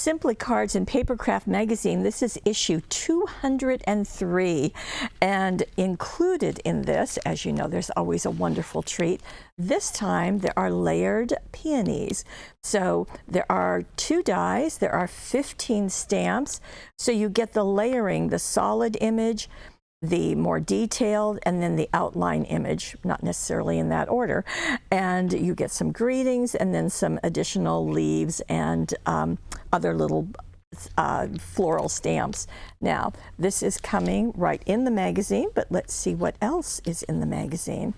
Simply Cards and Papercraft magazine. This is issue 203, and included in this, as you know, there's always a wonderful treat. This time there are layered peonies. So there are 2 dies, there are 15 stamps, so you get the layering, the solid image, the more detailed, and then the outline image, not necessarily in that order. And you get some greetings and then some additional leaves and other little floral stamps. Now, this is coming right in the magazine, but let's see what else is in the magazine.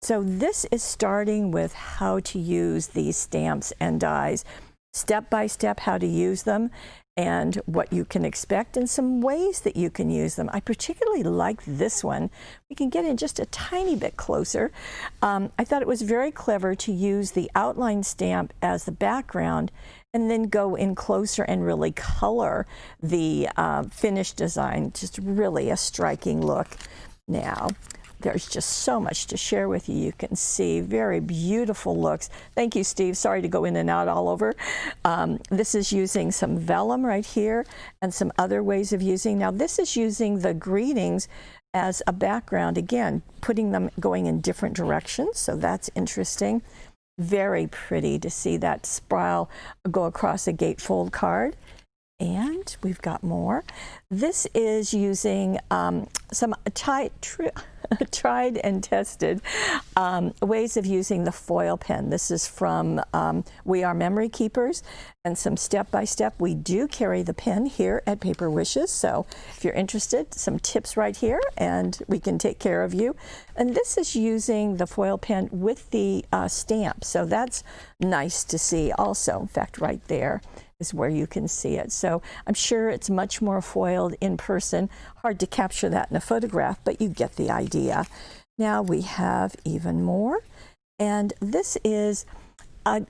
So this is starting with how to use these stamps and dies, step by step how to use them, and what you can expect and some ways that you can use them. I particularly like this one. We can get in just a tiny bit closer. I thought it was very clever to use the outline stamp as the background and then go in closer and really color the finished design. Just really a striking look. Now, there's just so much to share with you. You can see very beautiful looks. Thank you, Steve. Sorry to go in and out all over. This is using some vellum right here and some other ways of using. Now, this is using the greetings as a background. Again, putting them going in different directions. So that's interesting. Very pretty to see that spiral go across a gatefold card. And we've got more. This is using some tried and tested ways of using the foil pen. This is from We Are Memory Keepers, and some step-by-step. We do carry the pen here at Paper Wishes, so if you're interested, some tips right here, and we can take care of you. And this is using the foil pen with the stamp, so that's nice to see also. In fact, right there is where you can see it. So I'm sure it's much more foiled in person. Hard to capture that in a photograph, but you get the idea. Now we have even more, and this is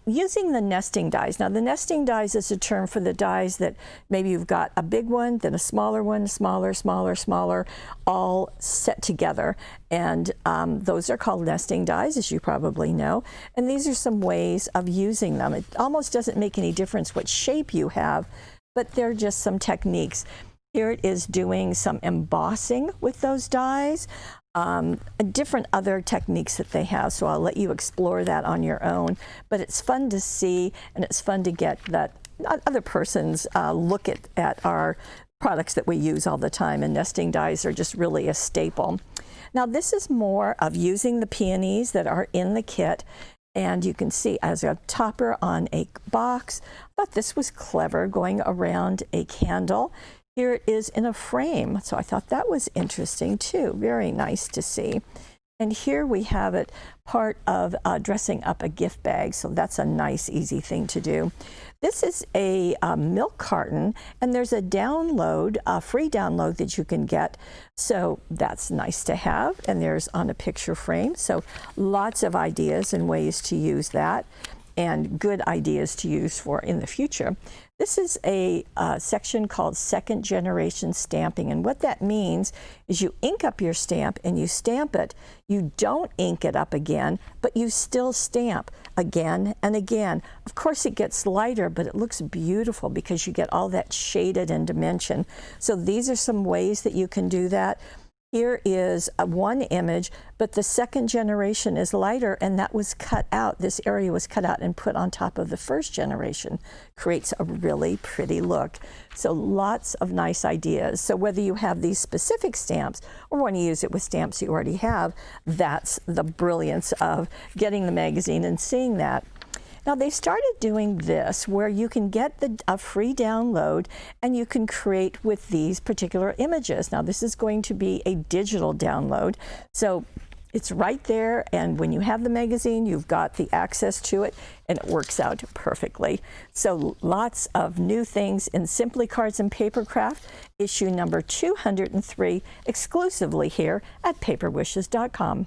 using the nesting dies. Now, the nesting dies is a term for the dies that maybe you've got a big one, then a smaller one, smaller, smaller, smaller, all set together. And those are called nesting dies, as you probably know. And these are some ways of using them. It almost doesn't make any difference what shape you have, but they're just some techniques. Here it is doing some embossing with those dies. Different other techniques that they have, so I'll let you explore that on your own. But it's fun to see, and it's fun to get that other person's look at our products that we use all the time, and nesting dies are just really a staple. Now, this is more of using the peonies that are in the kit, and you can see as a topper on a box. I thought this was clever, going around a candle. Here it is in a frame, so I thought that was interesting too. Very nice to see. And here we have it part of dressing up a gift bag, so that's a nice, easy thing to do. This is a milk carton, and there's a download, a free download that you can get, so that's nice to have. And there's on a picture frame, so lots of ideas and ways to use that, and good ideas to use for in the future. This is a section called Second Generation Stamping, and what that means is you ink up your stamp and you stamp it. You don't ink it up again, but you still stamp again and again. Of course, it gets lighter, but it looks beautiful because you get all that shaded and dimension. So these are some ways that you can do that. Here is one image, but the second generation is lighter, and that was cut out. This area was cut out and put on top of the first generation. Creates a really pretty look. So lots of nice ideas. So whether you have these specific stamps or want to use it with stamps you already have, that's the brilliance of getting the magazine and seeing that. Now, they started doing this where you can get a free download and you can create with these particular images. Now, this is going to be a digital download, so it's right there, and when you have the magazine, you've got the access to it, and it works out perfectly. So lots of new things in Simply Cards and Papercraft, issue number 203, exclusively here at paperwishes.com.